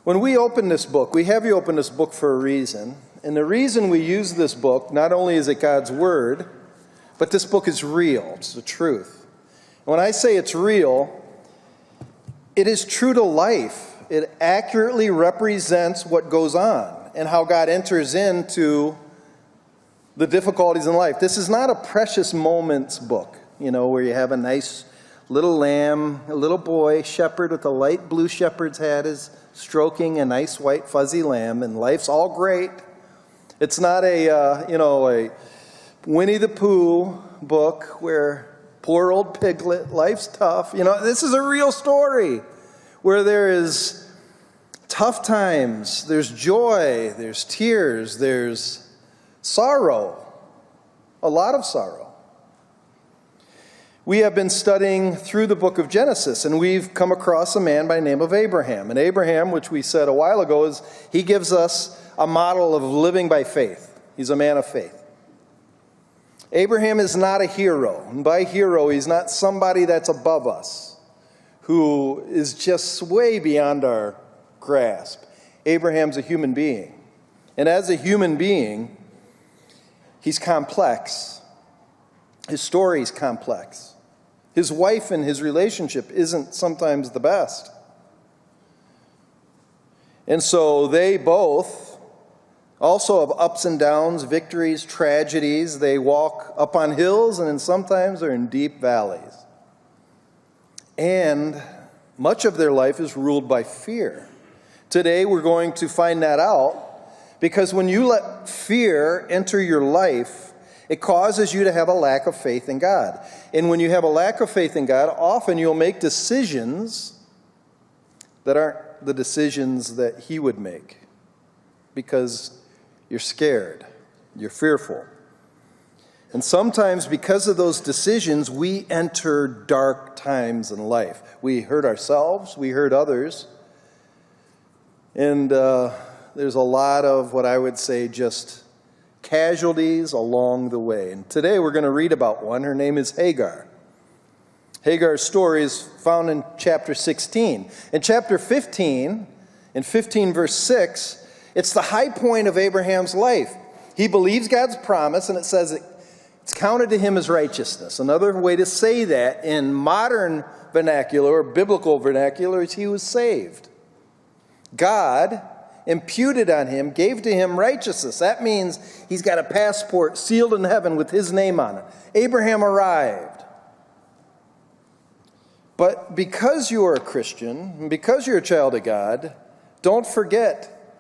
When we open this book, we have you open this book for a reason. And the reason we use this book, not only is it God's Word, but this book is real. It's the truth. When I say it's real, it is true to life. It accurately represents what goes on and how God enters into the difficulties in life. This is not a precious moments book, where you have a nice little lamb, a little boy, shepherd with a light blue shepherd's hat is stroking a nice white fuzzy lamb, and life's all great. It's not a Winnie the Pooh book where poor old piglet, life's tough. This is a real story where there is tough times, there's joy, there's tears, there's sorrow, a lot of sorrow. We have been studying through the book of Genesis, and we've come across a man by the name of Abraham. And Abraham, which we said a while ago, he gives us a model of living by faith. He's a man of faith. Abraham is not a hero. And by hero, he's not somebody that's above us, who is just way beyond our grasp. Abraham's a human being. And as a human being, he's complex. His story is complex. His wife and his relationship isn't sometimes the best. And so they both also have ups and downs, victories, tragedies. They walk up on hills and then sometimes they're in deep valleys. And much of their life is ruled by fear. Today we're going to find that out because when you let fear enter your life, it causes you to have a lack of faith in God. And when you have a lack of faith in God, often you'll make decisions that aren't the decisions that He would make because you're scared, you're fearful. And sometimes because of those decisions, we enter dark times in life. We hurt ourselves, we hurt others, and there's a lot of what I would say just casualties along the way. And today we're going to read about one. Her name is Hagar. Hagar's story is found in chapter 16. In chapter 15, in 15 verse 6, it's the high point of Abraham's life. He believes God's promise, and it says it's counted to him as righteousness. Another way to say that in modern vernacular or biblical vernacular is he was saved. God imputed on him, gave to him righteousness. That means he's got a passport sealed in heaven with his name on it. Abraham arrived. But because you are a Christian, and because you're a child of God, don't forget,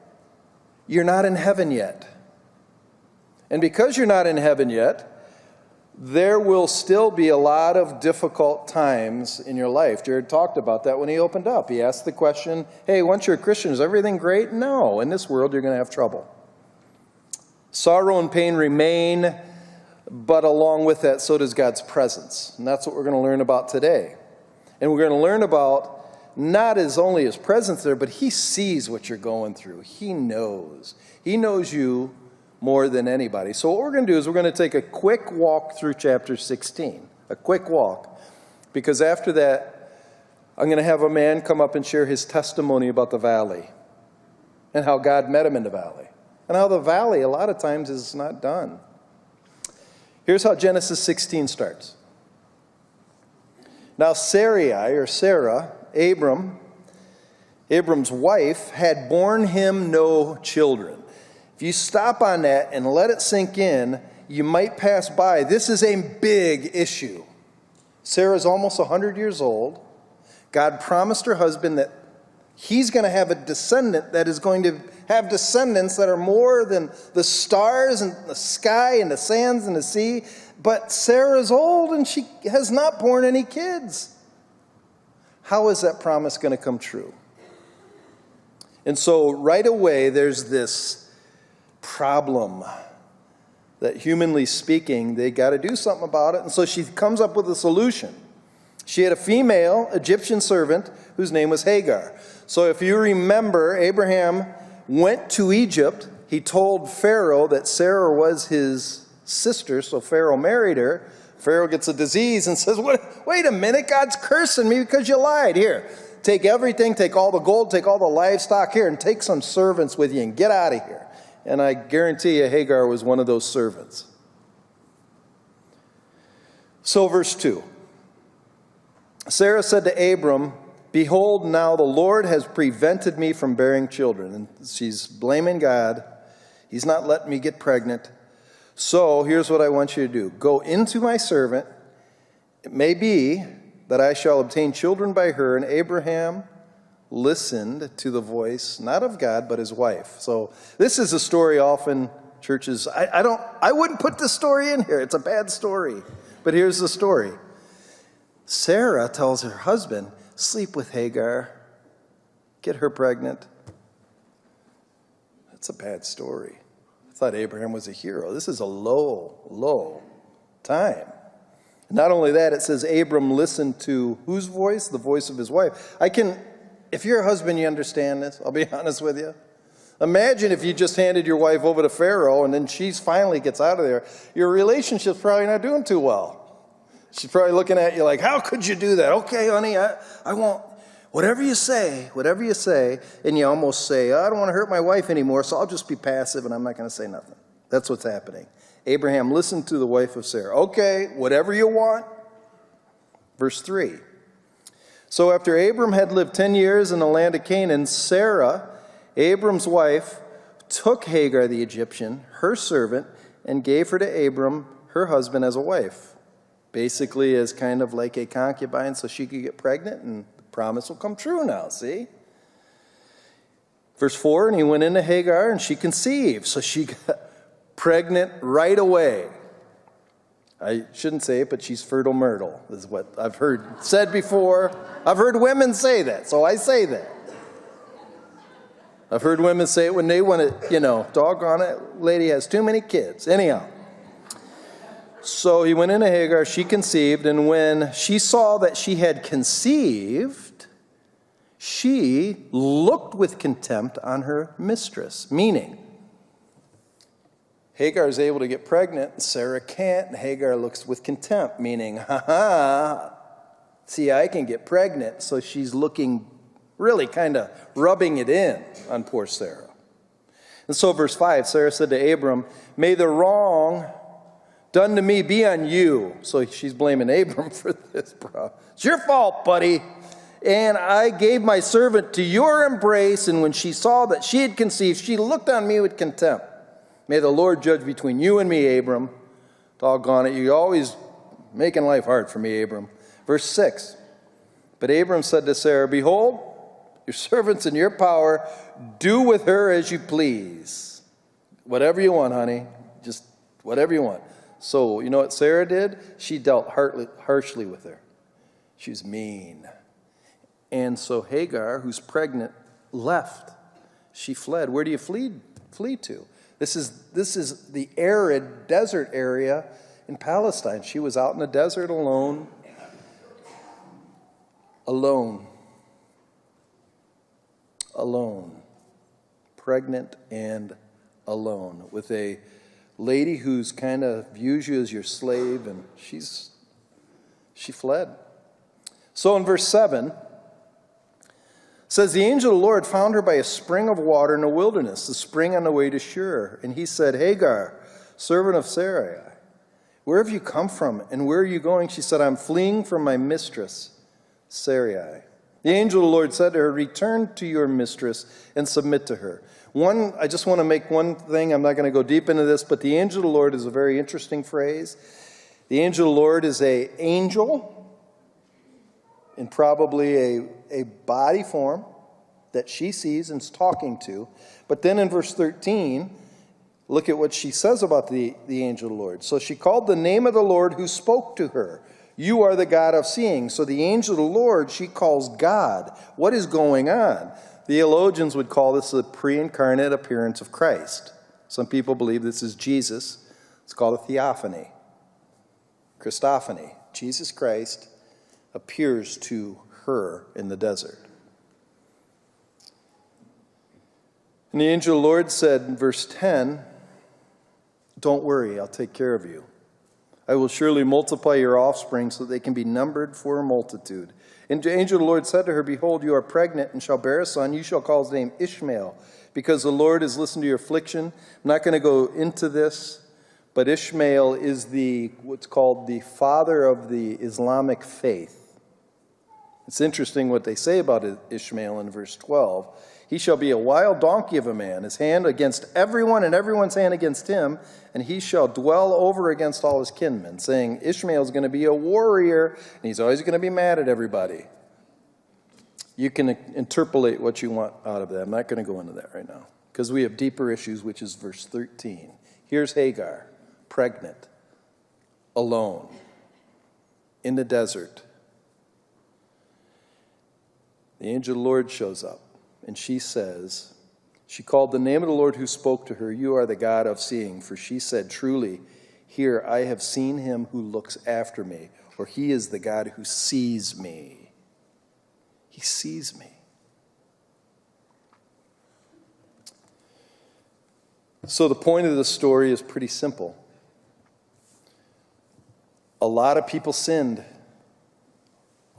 you're not in heaven yet. And because you're not in heaven yet, there will still be a lot of difficult times in your life. Jared talked about that when he opened up. He asked the question, hey, once you're a Christian, is everything great? No. In this world, you're going to have trouble. Sorrow and pain remain, but along with that, so does God's presence. And that's what we're going to learn about today. And we're going to learn about not as only His presence there, but He sees what you're going through. He knows. He knows you more than anybody. So what we're going to do is we're going to take a quick walk through chapter 16. A quick walk. Because after that, I'm going to have a man come up and share his testimony about the valley. And how God met him in the valley. And how the valley, a lot of times, is not done. Here's how Genesis 16 starts. Now Sarai, or Sarah, Abram's wife, had borne him no children. If you stop on that and let it sink in, you might pass by. This is a big issue. Sarah's almost 100 years old. God promised her husband that he's going to have a descendant that is going to have descendants that are more than the stars and the sky and the sands and the sea. But Sarah's old and she has not borne any kids. How is that promise going to come true? And so right away there's this problem that, humanly speaking, they got to do something about it. And so she comes up with a solution. She had a female Egyptian servant whose name was Hagar. So if you remember, Abraham went to Egypt. He told Pharaoh that Sarah was his sister, so Pharaoh married her. Pharaoh gets a disease and says, wait a minute, God's cursing me because you lied. Here, take everything, take all the gold, take all the livestock here, and take some servants with you and get out of here. And I guarantee you Hagar was one of those servants. So verse 2. Sarah said to Abram, behold, now the Lord has prevented me from bearing children. And she's blaming God. He's not letting me get pregnant. So here's what I want you to do. Go into my servant. It may be that I shall obtain children by her. And Abraham listened to the voice, not of God, but his wife. So this is a story often churches, I wouldn't put this story in here. It's a bad story. But here's the story. Sarah tells her husband, sleep with Hagar. Get her pregnant. That's a bad story. I thought Abraham was a hero. This is a low time. Not only that, it says Abram listened to whose voice? The voice of his wife. If you're a husband, you understand this. I'll be honest with you. Imagine if you just handed your wife over to Pharaoh and then she finally gets out of there. Your relationship's probably not doing too well. She's probably looking at you like, how could you do that? Okay, honey, I won't. Whatever you say, and you almost say, I don't want to hurt my wife anymore, so I'll just be passive and I'm not going to say nothing. That's what's happening. Abraham listened to the wife of Sarah. Okay, whatever you want. Verse 3. So after Abram had lived 10 years in the land of Canaan, Sarah, Abram's wife, took Hagar the Egyptian, her servant, and gave her to Abram, her husband, as a wife. Basically as kind of like a concubine so she could get pregnant, and the promise will come true now, see? Verse 4, and he went into Hagar, and she conceived. So she got pregnant right away. I shouldn't say it, but she's fertile myrtle, is what I've heard said before. I've heard women say that, so I say that. I've heard women say it when they want to, doggone it, lady has too many kids. Anyhow. So he went into Hagar, she conceived, and when she saw that she had conceived, she looked with contempt on her mistress. Meaning, Hagar is able to get pregnant, and Sarah can't, and Hagar looks with contempt. Meaning, see, I can get pregnant, so she's looking really kind of rubbing it in on poor Sarah. And so verse 5, Sarah said to Abram, may the wrong done to me be on you. So she's blaming Abram for this, bro. It's your fault, buddy. And I gave my servant to your embrace, and when she saw that she had conceived, she looked on me with contempt. May the Lord judge between you and me, Abram. Doggone it, you're always making life hard for me, Abram. Verse 6, but Abram said to Sarah, behold, your servant's in your power. Do with her as you please. Whatever you want, honey. Just whatever you want. So, you know what Sarah did? She dealt harshly with her. She was mean. And so Hagar, who's pregnant, left. She fled. Where do you flee to? This is the arid desert area in Palestine. She was out in the desert alone. Alone. Pregnant and alone. With a lady who's kind of views you as your slave, and she fled. So in verse 7, it says, the angel of the Lord found her by a spring of water in the wilderness, the spring on the way to Shur. And he said, Hagar, servant of Sarai, where have you come from, and where are you going? She said, I'm fleeing from my mistress, Sarai. The angel of the Lord said to her, return to your mistress and submit to her. I just want to make one thing. I'm not going to go deep into this, but the angel of the Lord is a very interesting phrase. The angel of the Lord is an angel in probably a body form that she sees and is talking to. But then in verse 13, look at what she says about the angel of the Lord. So she called the name of the Lord who spoke to her. You are the God of seeing. So the angel of the Lord she calls God. What is going on? Theologians would call this the pre-incarnate appearance of Christ. Some people believe this is Jesus. It's called a theophany. Christophany. Jesus Christ appears to her in the desert. And the angel of the Lord said in verse 10, don't worry, I'll take care of you. I will surely multiply your offspring so they can be numbered for a multitude. And the angel of the Lord said to her, behold, you are pregnant and shall bear a son. You shall call his name Ishmael, because the Lord has listened to your affliction. I'm not going to go into this, but Ishmael is what's called the father of the Islamic faith. It's interesting what they say about Ishmael in verse 12. He shall be a wild donkey of a man, his hand against everyone and everyone's hand against him, and he shall dwell over against all his kinmen, saying, Ishmael is going to be a warrior, and he's always going to be mad at everybody. You can interpolate what you want out of that. I'm not going to go into that right now, because we have deeper issues, which is verse 13. Here's Hagar, pregnant, alone, in the desert. The angel of the Lord shows up. And she says, she called the name of the Lord who spoke to her, you are the God of seeing. For she said, truly, here I have seen him who looks after me, or he is the God who sees me. He sees me. So the point of the story is pretty simple. A lot of people sinned.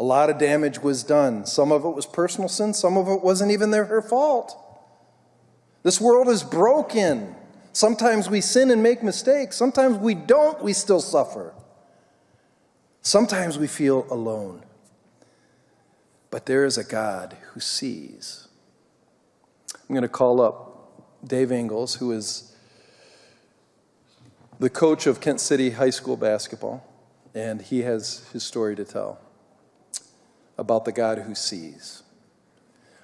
A lot of damage was done. Some of it was personal sin. Some of it wasn't even her fault. This world is broken. Sometimes we sin and make mistakes. Sometimes we don't. We still suffer. Sometimes we feel alone. But there is a God who sees. I'm going to call up Dave Ingles, who is the coach of Kent City High School basketball, and he has his story to tell about the God who sees.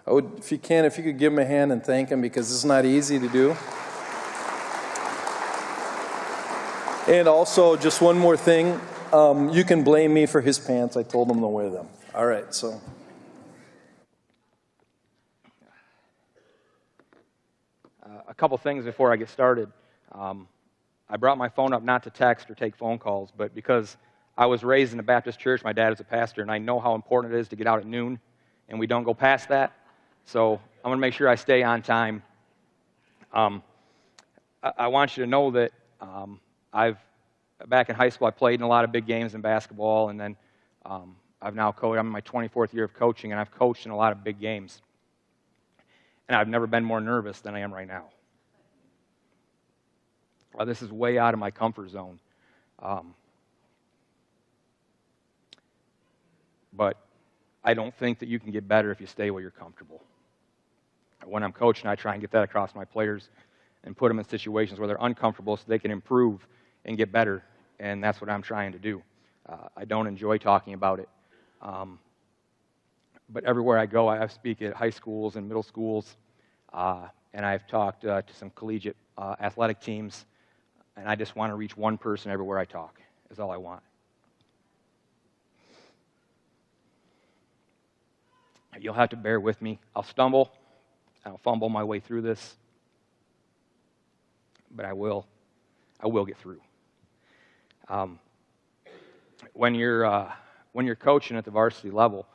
I would, if you could give him a hand and thank him, because this is not easy to do. And also, just one more thing, you can blame me for his pants. I told him to wear them. All right, so. A couple things before I get started. I brought my phone up not to text or take phone calls, but because I was raised in a Baptist church, my dad is a pastor, and I know how important it is to get out at noon, and we don't go past that. So I'm going to make sure I stay on time. I want you to know that back in high school, I played in a lot of big games in basketball, and then I've now coached. I'm in my 24th year of coaching, and I've coached in a lot of big games. And I've never been more nervous than I am right now. This is way out of my comfort zone. But I don't think that you can get better if you stay where you're comfortable. When I'm coaching, I try and get that across my players and put them in situations where they're uncomfortable so they can improve and get better, and that's what I'm trying to do. I don't enjoy talking about it. But everywhere I go, I speak at high schools and middle schools, and I've talked to some collegiate athletic teams, and I just want to reach one person everywhere I talk, is all I want. You'll have to bear with me. I'll stumble, I'll fumble my way through this, but I will get through. When you're coaching at the varsity level,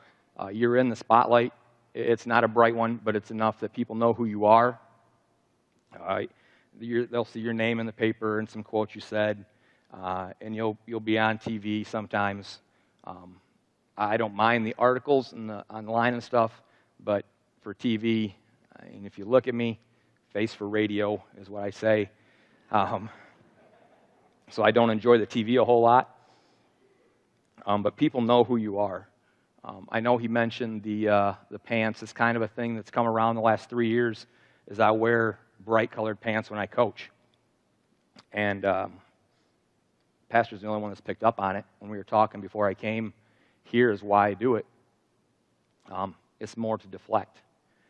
you're in the spotlight. It's not a bright one, but it's enough that people know who you are. They'll see your name in the paper and some quotes you said, and you'll be on TV sometimes. I don't mind the articles and the online and stuff, but for TV, and if you look at me, face for radio is what I say. So I don't enjoy the TV a whole lot, but people know who you are. I know he mentioned the pants. It's kind of a thing that's come around the last 3 years, is I wear bright-colored pants when I coach. And Pastor's the only one that's picked up on it. When we were talking before I came, here's why I do it. It's more to deflect.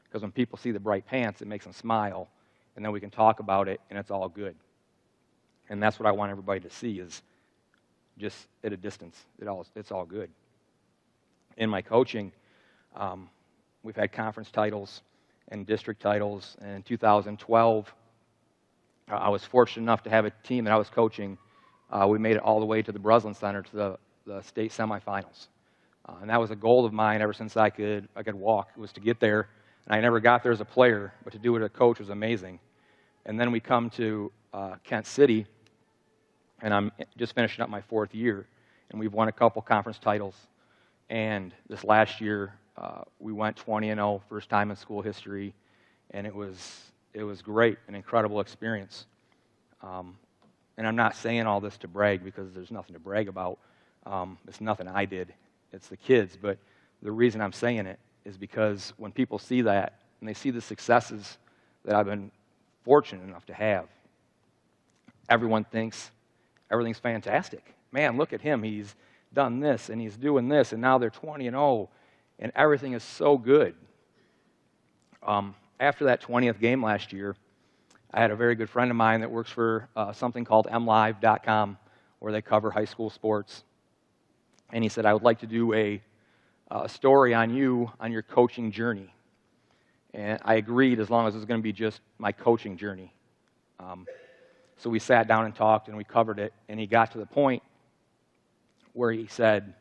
Because when people see the bright pants, it makes them smile, and then we can talk about it, and it's all good. And that's what I want everybody to see, is just at a distance, it's all good. In my coaching, we've had conference titles and district titles. And in 2012, I was fortunate enough to have a team that I was coaching. We made it all the way to the Breslin Center, to the state semifinals. And that was a goal of mine ever since I could walk, was to get there. And I never got there as a player, but to do it as a coach was amazing. And then we come to Kent City, and I'm just finishing up my 4th year, and we've won a couple conference titles. And this last year, we went 20-0, first time in school history, and it was great, an incredible experience. And I'm not saying all this to brag, because there's nothing to brag about. It's nothing I did. It's the kids. But the reason I'm saying it is because when people see that, and they see the successes that I've been fortunate enough to have, everyone thinks everything's fantastic. Man, look at him. He's done this, and he's doing this, and now they're 20-0, and everything is so good. After that 20th game last year, I had a very good friend of mine that works for something called mlive.com, where they cover high school sports. And he said, I would like to do a story on you, on your coaching journey. And I agreed, as long as it was going to be just my coaching journey. So we sat down and talked, and we covered it. And he got to the point where he said,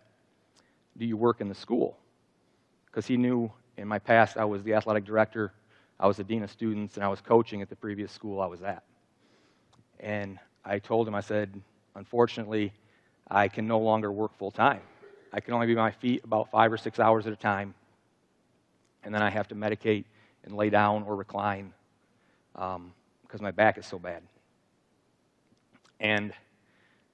do you work in the school? Because he knew in my past I was the athletic director, I was the dean of students, and I was coaching at the previous school I was at. And I told him, I said, unfortunately, I can no longer work full-time. I can only be on my feet about 5 or 6 hours at a time, and then I have to medicate and lay down or recline because my back is so bad. And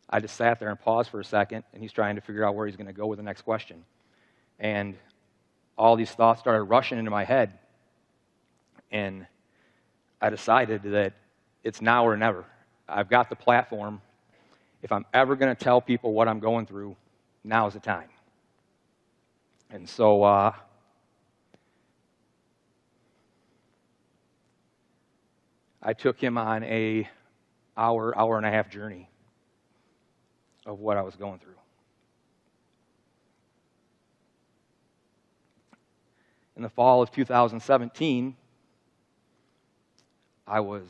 I just sat there and paused for a second, and he's trying to figure out where he's going to go with the next question. And all these thoughts started rushing into my head, and I decided that it's now or never. I've got the platform. If I'm ever going to tell people what I'm going through, now's the time. And so I took him on a hour and a half journey of what I was going through. In the fall of 2017, I was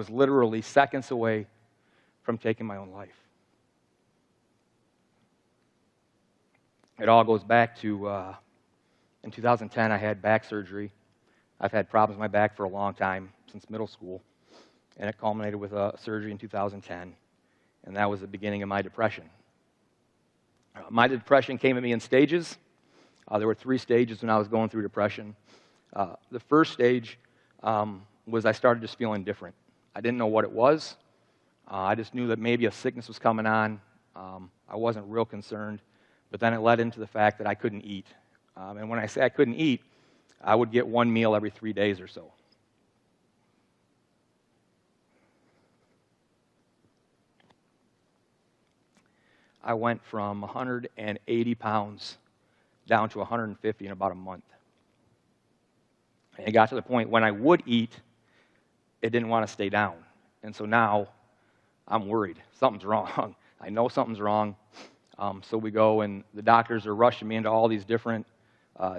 literally seconds away from taking my own life. It all goes back to, in 2010, I had back surgery. I've had problems with my back for a long time, since middle school, and it culminated with a surgery in 2010, and that was the beginning of my depression. My depression came at me in stages. There were 3 stages when I was going through depression. The first stage was I started just feeling different. I didn't know what it was. I just knew that maybe a sickness was coming on. I wasn't real concerned. But then it led into the fact that I couldn't eat. And when I say I couldn't eat, I would get 1 meal every 3 days or so. I went from 180 pounds down to 150 in about a month. And it got to the point when I would eat, it didn't want to stay down. And so now I'm worried. Something's wrong. I know something's wrong. So we go, and the doctors are rushing me into all these different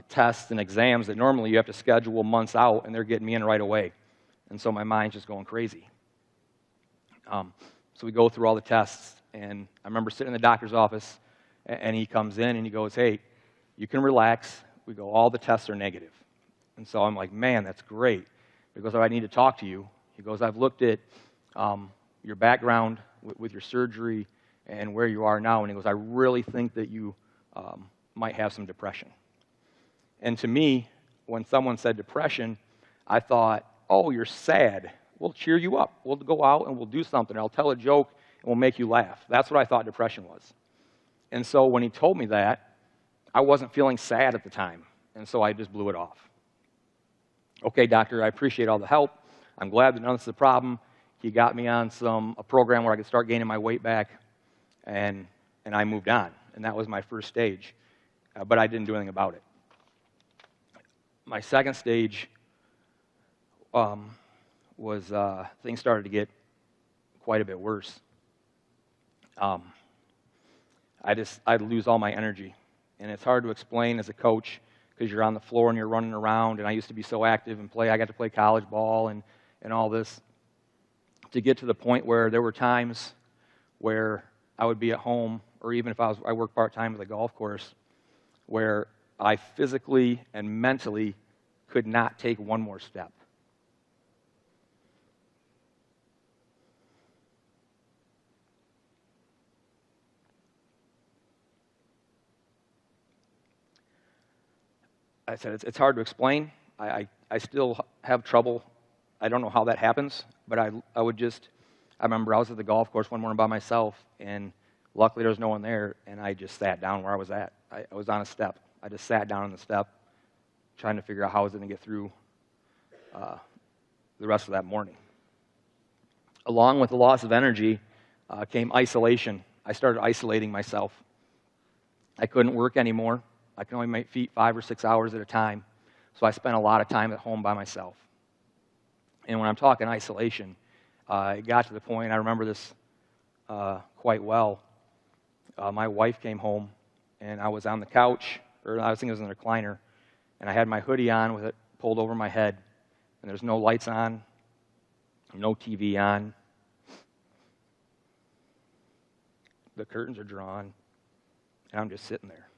tests and exams that normally you have to schedule months out, and they're getting me in right away. And so my mind's just going crazy. So we go through all the tests, and I remember sitting in the doctor's office, and he comes in, and he goes, hey, you can relax. We go, all the tests are negative. And so I'm like, man, that's great. He goes, I need to talk to you. He goes, I've looked at your background with your surgery and where you are now, and he goes, I really think that you might have some depression. And to me, when someone said depression, I thought, oh, you're sad. We'll cheer you up. We'll go out and we'll do something. I'll tell a joke and we'll make you laugh. That's what I thought depression was. And so when he told me that, I wasn't feeling sad at the time, and so I just blew it off. Okay, doctor, I appreciate all the help. I'm glad that none of this is a problem. He got me on a program where I could start gaining my weight back, and I moved on. And that was my first stage, but I didn't do anything about it. My second stage was things started to get quite a bit worse. I'd lose all my energy, and it's hard to explain as a coach because you're on the floor and you're running around, and I used to be so active and I got to play college ball and all this, to get to the point where there were times where I would be at home, or even if I worked part-time at the golf course, where I physically and mentally could not take one more step. I said, it's hard to explain. I still have trouble. I don't know how that happens, but I remember I was at the golf course one morning by myself, and luckily there was no one there, and I just sat down where I was at. I was on a step. I just sat down on the step, trying to figure out how I was going to get through the rest of that morning. Along with the loss of energy came isolation. I started isolating myself. I couldn't work anymore. I could only make feet 5 or 6 hours at a time, so I spent a lot of time at home by myself. And when I'm talking isolation, it got to the point, I remember this quite well. My wife came home, and I was on the couch, or I think it was in the recliner, and I had my hoodie on with it pulled over my head, and there's no lights on, no TV on. The curtains are drawn, and I'm just sitting there.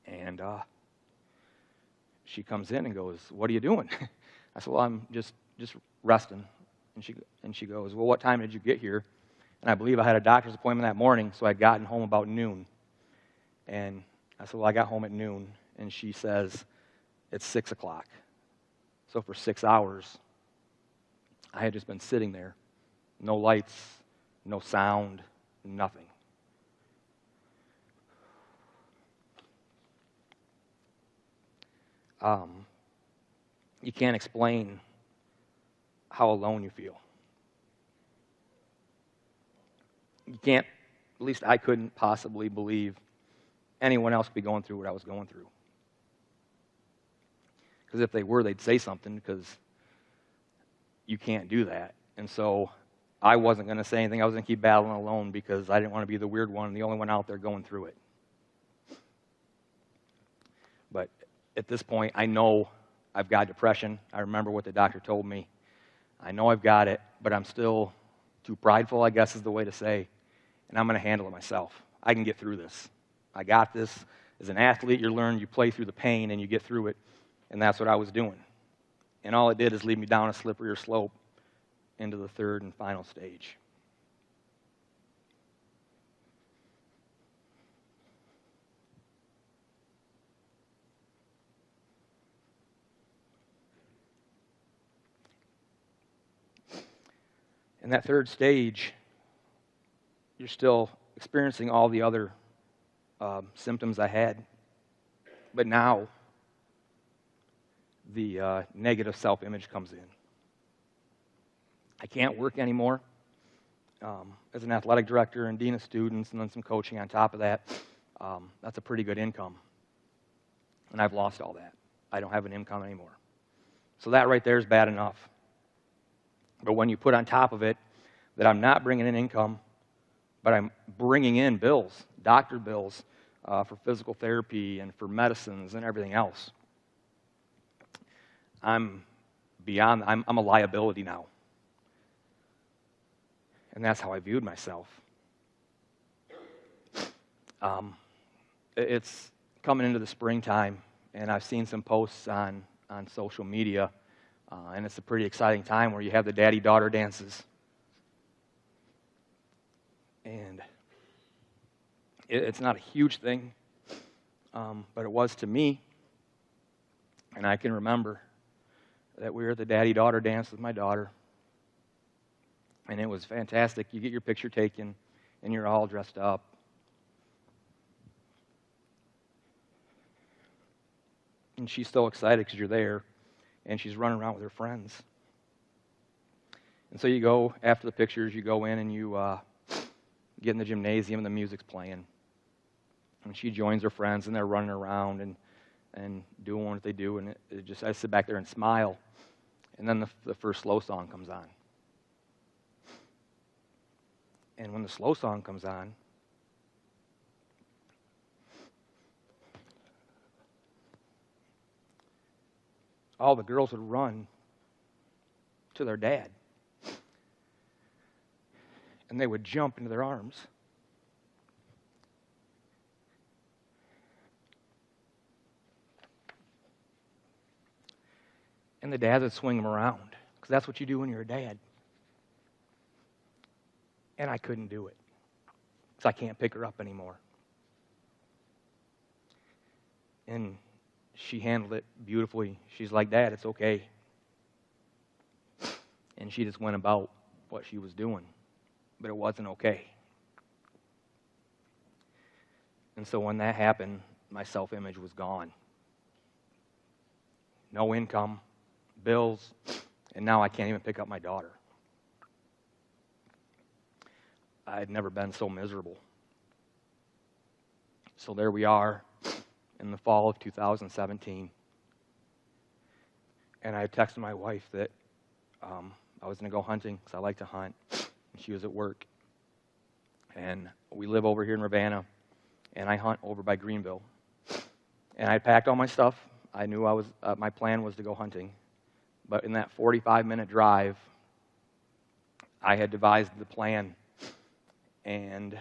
And she comes in and goes, "What are you doing?" I said, "Well, I'm just resting." And she goes, "Well, what time did you get here?" And I believe I had a doctor's appointment that morning, so I'd gotten home about noon. And I said, "Well, I got home at noon." And she says, "It's 6 o'clock." So for 6 hours, I had just been sitting there. No lights, no sound, nothing. You can't explain how alone you feel. You can't, at least I couldn't possibly believe anyone else could be going through what I was going through. Because if they were, they'd say something, because you can't do that. And so I wasn't going to say anything. I was going to keep battling alone because I didn't want to be the weird one, the only one out there going through it. But at this point, I know I've got depression. I remember what the doctor told me. I know I've got it, but I'm still too prideful, I guess is the way to say, and I'm going to handle it myself. I can get through this. I got this. As an athlete, you play through the pain and you get through it, and that's what I was doing. And all it did is lead me down a slipperier slope into the third and final stage. In that third stage, you're still experiencing all the other symptoms I had. But now, the negative self-image comes in. I can't work anymore. As an athletic director and dean of students and then some coaching on top of that, that's a pretty good income. And I've lost all that. I don't have an income anymore. So that right there is bad enough. But when you put on top of it that I'm not bringing in income, but I'm bringing in bills, doctor bills for physical therapy and for medicines and everything else, I'm a liability now. And that's how I viewed myself. It's coming into the springtime, and I've seen some posts on social media. And it's a pretty exciting time where you have the daddy-daughter dances. And it's not a huge thing, but it was to me. And I can remember that we were at the daddy-daughter dance with my daughter. And it was fantastic. You get your picture taken, and you're all dressed up. And she's so excited because you're there. And she's running around with her friends. And so you go, after the pictures, you go in and you get in the gymnasium and the music's playing. And she joins her friends and they're running around and doing what they do. And I sit back there and smile. And then the first slow song comes on. And when the slow song comes on, all the girls would run to their dad. And they would jump into their arms. And the dads would swing them around, because that's what you do when you're a dad. And I couldn't do it, because I can't pick her up anymore. And she handled it beautifully. She's like, Dad, it's okay. And she just went about what she was doing. But it wasn't okay. And so when that happened, my self-image was gone. No income, bills, and now I can't even pick up my daughter. I had never been so miserable. So there we are in the fall of 2017. And I texted my wife that I was going to go hunting because I like to hunt. And she was at work. And we live over here in Ravenna, and I hunt over by Greenville. And I packed all my stuff. I knew my plan was to go hunting. But in that 45-minute drive, I had devised the plan, and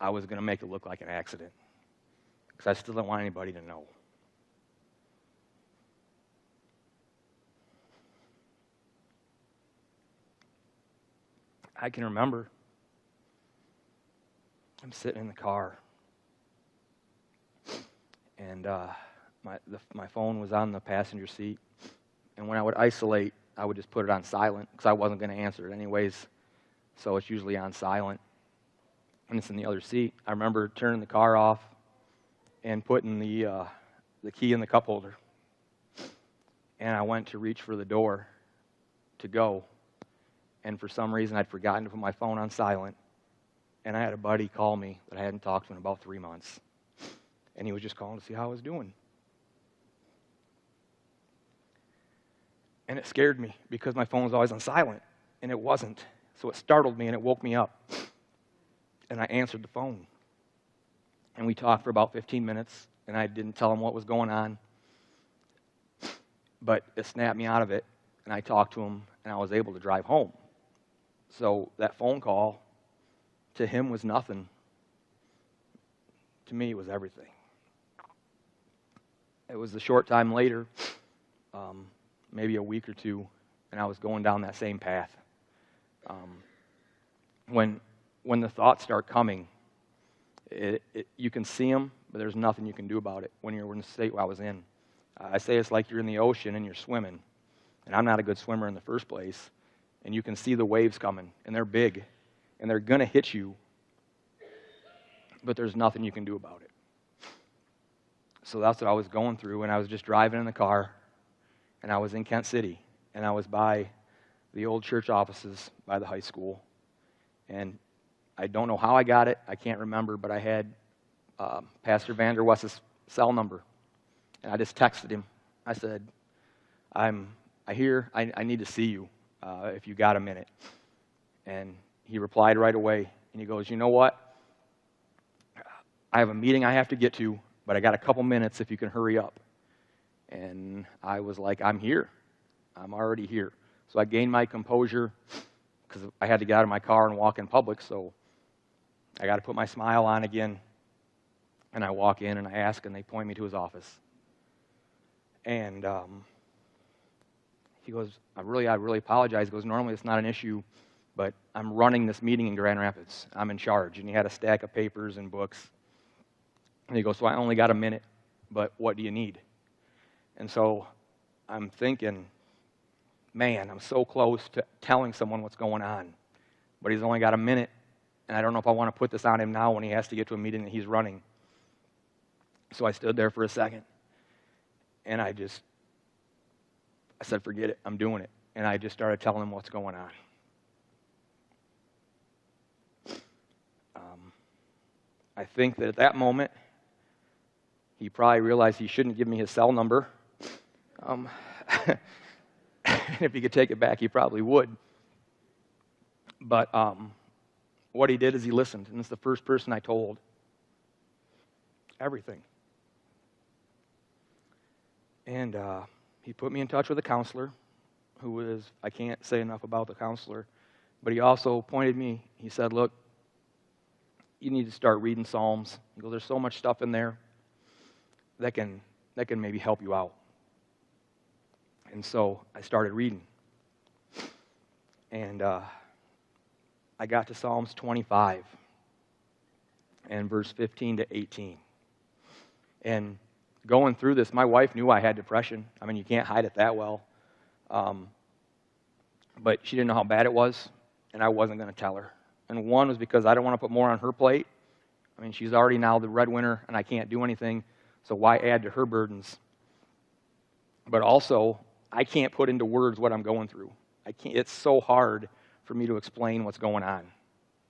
I was going to make it look like an accident because I still didn't want anybody to know. I can remember I'm sitting in the car, and my phone was on the passenger seat, and when I would isolate, I would just put it on silent because I wasn't going to answer it anyways, so it's usually on silent, and it's in the other seat. I remember turning the car off and putting the key in the cup holder, and I went to reach for the door to go, and for some reason I'd forgotten to put my phone on silent, and I had a buddy call me that I hadn't talked to in about 3 months, and he was just calling to see how I was doing. And it scared me because my phone was always on silent, and it wasn't. So it startled me, and it woke me up. And I answered the phone. And we talked for about 15 minutes, and I didn't tell him what was going on. But it snapped me out of it, and I talked to him, and I was able to drive home. So that phone call to him was nothing. To me, it was everything. It was a short time later, maybe a week or two, and I was going down that same path. When the thoughts start coming, you can see them, but there's nothing you can do about it when you're in the state I was in. I say it's like you're in the ocean and you're swimming, and I'm not a good swimmer in the first place, and you can see the waves coming, and they're big, and they're going to hit you, but there's nothing you can do about it. So that's what I was going through, and I was just driving in the car, and I was in Kent City, and I was by the old church offices by the high school, and I don't know how I got it, I can't remember, but I had Pastor Vander West's cell number, and I just texted him. I said, I need to see you if you got a minute. And he replied right away, and he goes, you know what? I have a meeting I have to get to, but I got a couple minutes if you can hurry up. And I was like, I'm here. I'm already here. So I gained my composure because I had to get out of my car and walk in public, so I got to put my smile on again. And I walk in and I ask, and they point me to his office. And he goes, I really apologize. He goes, normally it's not an issue, but I'm running this meeting in Grand Rapids. I'm in charge. And he had a stack of papers and books. And he goes, so I only got a minute, but what do you need? And so I'm thinking, man, I'm so close to telling someone what's going on, but he's only got a minute, and I don't know if I want to put this on him now when he has to get to a meeting that he's running. So I stood there for a second, and I said, forget it, I'm doing it. And I just started telling him what's going on. I think that at that moment, he probably realized he shouldn't give me his cell number. If he could take it back, he probably would. But what he did is he listened, and it's the first person I told everything. And he put me in touch with a counselor who is, I can't say enough about the counselor, but he also pointed me, he said, look, you need to start reading Psalms. He goes, there's so much stuff in there that can maybe help you out. And so I started reading. And I got to Psalms 25 and verse 15 to 18. And going through this, my wife knew I had depression. I mean, you can't hide it that well. But she didn't know how bad it was, and I wasn't going to tell her. And one was because I don't want to put more on her plate. I mean, she's already now the breadwinner, and I can't do anything, so why add to her burdens? But also, I can't put into words what I'm going through. I can't. It's so hard for me to explain what's going on.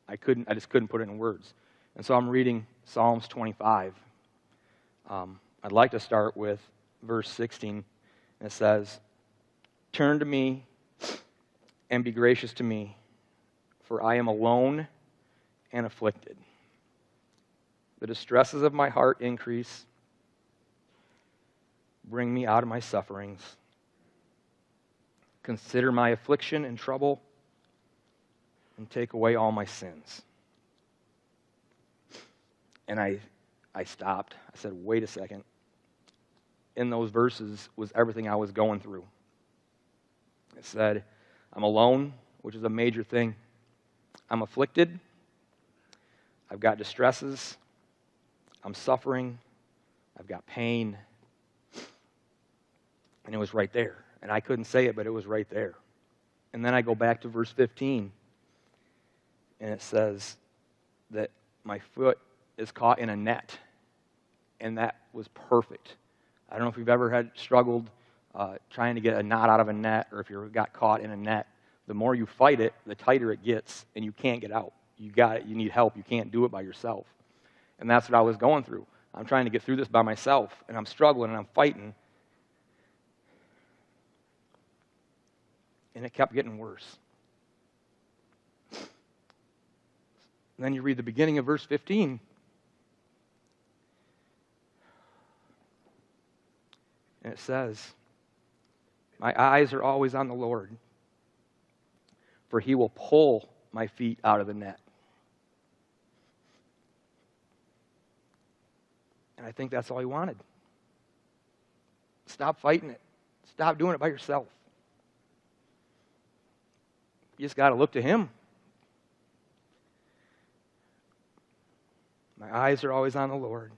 I just couldn't put it in words. And so I'm reading Psalms 25. I'd like to start with verse 16. And it says, "Turn to me and be gracious to me, for I am alone and afflicted. The distresses of my heart increase. Bring me out of my sufferings. Consider my affliction and trouble, and take away all my sins." And I stopped. I said, wait a second. In those verses was everything I was going through. It said, I'm alone, which is a major thing. I'm afflicted. I've got distresses. I'm suffering. I've got pain. And it was right there. And I couldn't say it, but it was right there. And then I go back to verse 15. And it says that my foot is caught in a net. And that was perfect. I don't know if you've ever struggled trying to get a knot out of a net, or if you got caught in a net. The more you fight it, the tighter it gets, and you can't get out. You need help. You can't do it by yourself. And that's what I was going through. I'm trying to get through this by myself, and I'm struggling, and I'm fighting. And it kept getting worse. And then you read the beginning of verse 15. And it says, my eyes are always on the Lord, for he will pull my feet out of the net. And I think that's all he wanted. Stop fighting it. Stop doing it by yourself. You just got to look to him. My eyes are always on the Lord.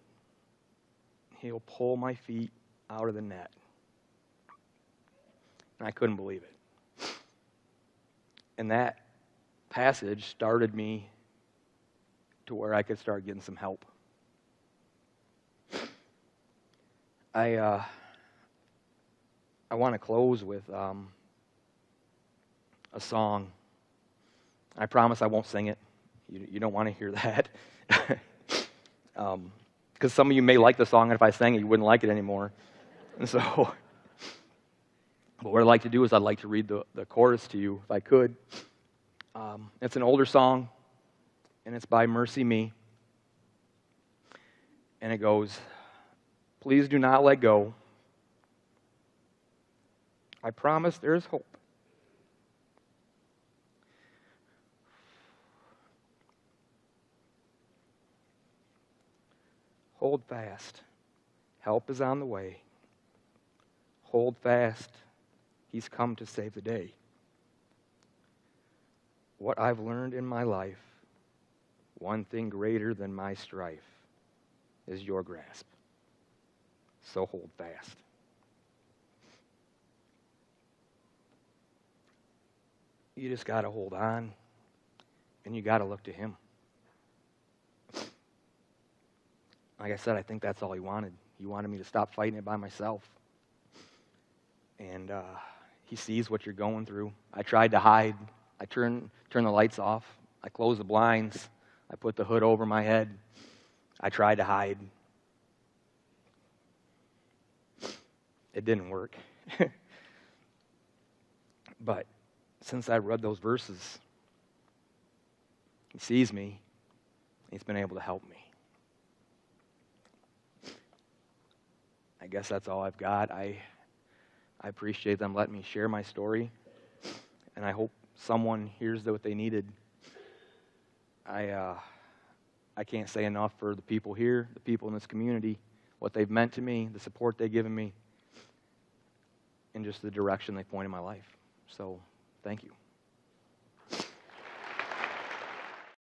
He'll pull my feet out of the net. And I couldn't believe it. And that passage started me to where I could start getting some help. I want to close with a song. I promise I won't sing it. You don't want to hear that. Because some of you may like the song, and if I sang it, you wouldn't like it anymore. And so, but what I'd like to do is I'd like to read the chorus to you, if I could. It's an older song, and it's by Mercy Me. And it goes, please do not let go. I promise there is hope. Hold fast. Help is on the way. Hold fast. He's come to save the day. What I've learned in my life, one thing greater than my strife, is your grasp. So hold fast. You just got to hold on, and you got to look to him. Like I said, I think that's all he wanted. He wanted me to stop fighting it by myself. And he sees what you're going through. I tried to hide. I turned the lights off. I closed the blinds. I put the hood over my head. I tried to hide. It didn't work. But since I read those verses, he sees me. He's been able to help me. I guess that's all I've got. I appreciate them letting me share my story, and I hope someone hears what they needed. I can't say enough for the people here, the people in this community, what they've meant to me, the support they've given me. in just the direction they point in my life. So thank you.